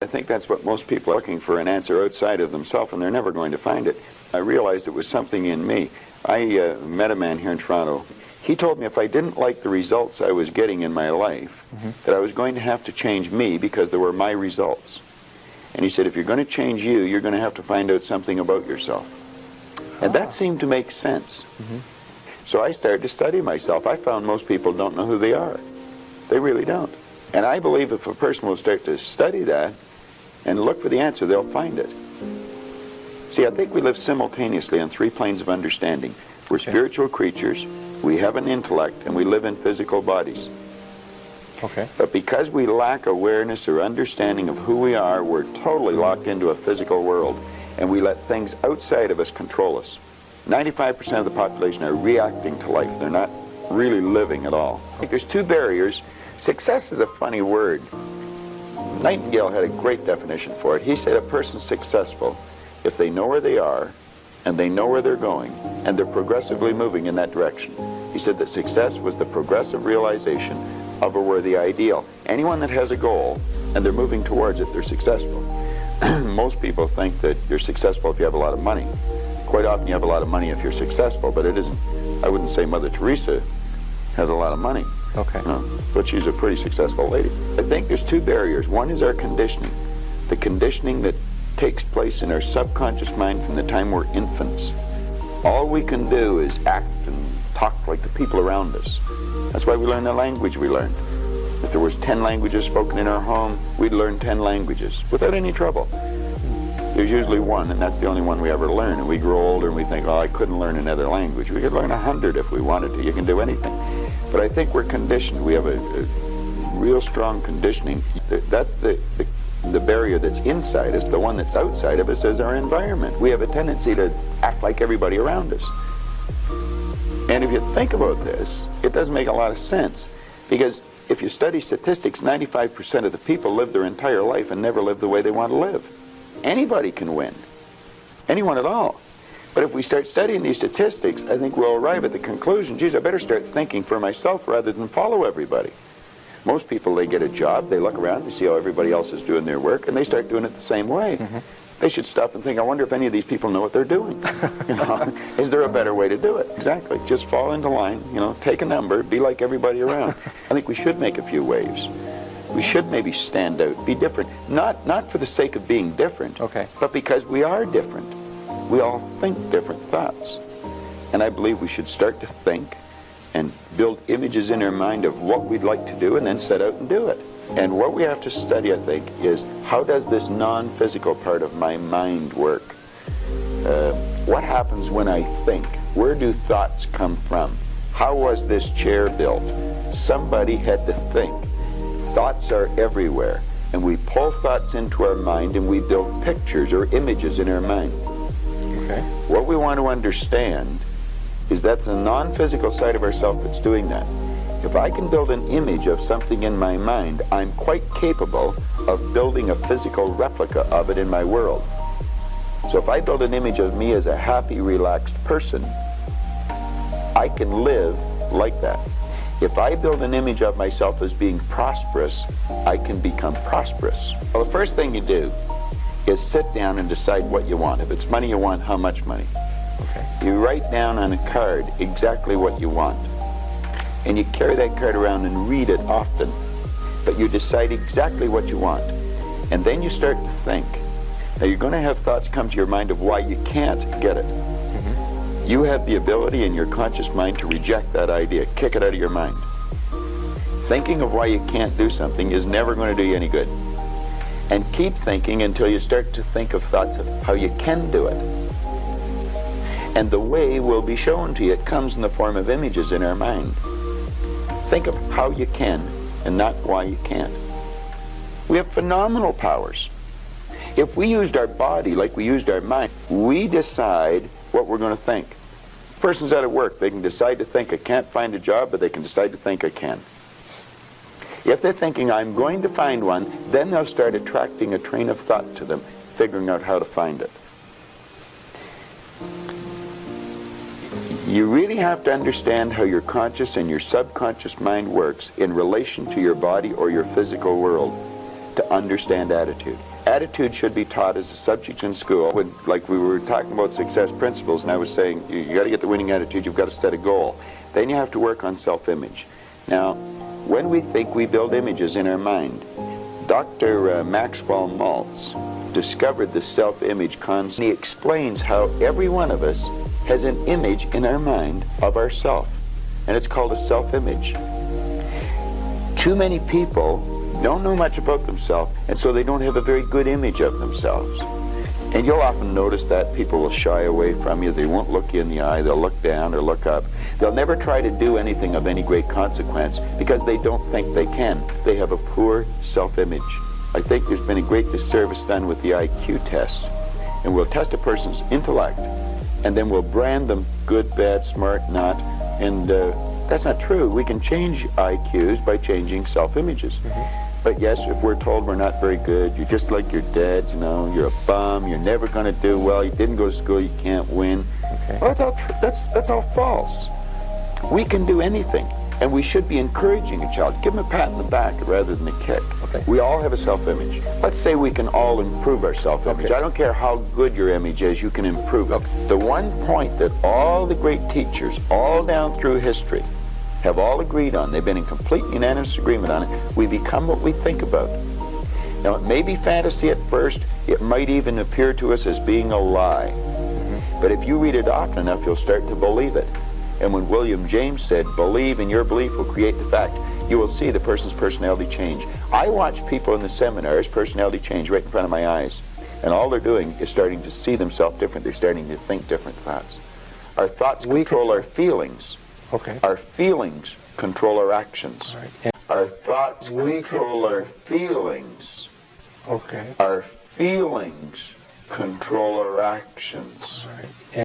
I think that's what most people are looking for, an answer outside of themselves, and they're never going to find it. I realized it was something in me. I met a man here in Toronto. He told me if I didn't like the results I was getting in my life, that I was going to have to change me because they were my results. And he said, if you're going to change you, you're going to have to find out something about yourself. And that seemed to make sense. So I started to study myself. I found most people don't know who they are. They really don't. And I believe if a person will start to study that and look for the answer, they'll find it. See, I think we live simultaneously on 3 planes of understanding. We're spiritual creatures, we have an intellect, and we live in physical bodies. But because we lack awareness or understanding of who we are, we're totally locked into a physical world, and we let things outside of us control us. 95% of the population are reacting to life. They're not really living at all. I think there's 2 barriers. Success is a funny word. Nightingale had a great definition for it. He said a person's successful if they know where they are, and they know where they're going, and they're progressively moving in that direction. He said that success was the progressive realization of a worthy ideal. Anyone that has a goal, and they're moving towards it, they're successful. Most people think that you're successful if you have a lot of money. Quite often you have a lot of money if you're successful, but it isn't. I wouldn't say Mother Teresa has a lot of money. But she's a pretty successful lady. I think there's 2 barriers. One is our conditioning. The conditioning that takes place in our subconscious mind from the time we're infants. All we can do is act and talk like the people around us. That's why we learn the language we learned. If there was 10 languages spoken in our home, we'd learn 10 languages without any trouble. There's usually one, and that's the only one we ever learn. And we grow older and we think, oh, I couldn't learn another language. We could learn 100 if we wanted to. You can do anything. But I think we're conditioned. We have a real strong conditioning. That's the barrier that's inside us. The one that's outside of us is our environment. We have a tendency to act like everybody around us. And if you think about this, it doesn't make a lot of sense. Because if you study statistics, 95% of the people live their entire life and never live the way they want to live. Anybody can win. Anyone at all. But if we start studying these statistics, I think we'll arrive at the conclusion, geez, I better start thinking for myself rather than follow everybody. Most people, they get a job, they look around, they see how everybody else is doing their work, and they start doing it the same way. They should stop and think, I wonder if any of these people know what they're doing. You know, is there a better way to do it? Exactly. Just fall into line, you know, take a number, be like everybody around. I think we should make a few waves. We should maybe stand out, be different. Not for the sake of being different, but because we are different. We all think different thoughts. And I believe we should start to think and build images in our mind of what we'd like to do and then set out and do it. And what we have to study, I think, is how does this non-physical part of my mind work? What happens when I think? Where do thoughts come from? How was this chair built? Somebody had to think. Thoughts are everywhere. And we pull thoughts into our mind and we build pictures or images in our mind. What we want to understand is that's a non-physical side of ourselves that's doing that. If I can build an image of something in my mind, I'm quite capable of building a physical replica of it in my world. So if I build an image of me as a happy, relaxed person, I can live like that. If I build an image of myself as being prosperous, I can become prosperous. Well, the first thing you do is sit down and decide what you want. If it's money you want, how much money? You write down on a card exactly what you want. And you carry that card around and read it often. But you decide exactly what you want. And then you start to think. Now you're going to have thoughts come to your mind of why you can't get it. You have the ability in your conscious mind to reject that idea, kick it out of your mind. Thinking of why you can't do something is never going to do you any good. And keep thinking until you start to think of thoughts of how you can do it. And the way will be shown to you. It comes in the form of images in our mind. Think of how you can and not why you can't. We have phenomenal powers. If we used our body like we used our mind, we decide what we're going to think. Person's out of work. They can decide to think, I can't find a job, but they can decide to think, I can. If they're thinking, I'm going to find one, then they'll start attracting a train of thought to them, figuring out how to find it. You really have to understand how your conscious and your subconscious mind works in relation to your body or your physical world to understand attitude. Attitude should be taught as a subject in school. Like we were talking about success principles, and I was saying you got to get the winning attitude, you've got to set a goal. Then you have to work on self-image. Now, when we think, we build images in our mind. Dr. Maxwell Maltz discovered the self-image concept. He explains how every one of us has an image in our mind of ourself, and it's called a self-image. Too many people don't know much about themselves, and so they don't have a very good image of themselves. And you'll often notice that people will shy away from you. They won't look you in the eye. They'll look down or look up. They'll never try to do anything of any great consequence because they don't think they can. They have a poor self-image. I think there's been a great disservice done with the IQ test. And we'll test a person's intellect, and then we'll brand them good, bad, smart, not. And that's not true. We can change IQs by changing self-images. But yes, if we're told we're not very good, you're just like your dad, you know, you're a bum, you're never going to do well, you didn't go to school, you can't win. Okay. Well, that's all false. We can do anything, and we should be encouraging a child. Give them a pat on the back rather than a kick. Okay. We all have a self-image. Let's say we can all improve our self-image. Okay. I don't care how good your image is, you can improve it. Okay. The one point that all the great teachers, all down through history, have all agreed on, they've been in complete unanimous agreement on it, we become what we think about. Now, it may be fantasy at first, it might even appear to us as being a lie. But if you read it often enough, you'll start to believe it. And when William James said, believe and your belief will create the fact, you will see the person's personality change. I watch people in the seminars, personality change right in front of my eyes. And all they're doing is starting to see themselves different. They're starting to think different thoughts. Our thoughts control our feelings. Okay. Our feelings control our actions. All right. Our thoughts control our feelings. Okay. Our feelings control our actions. All right.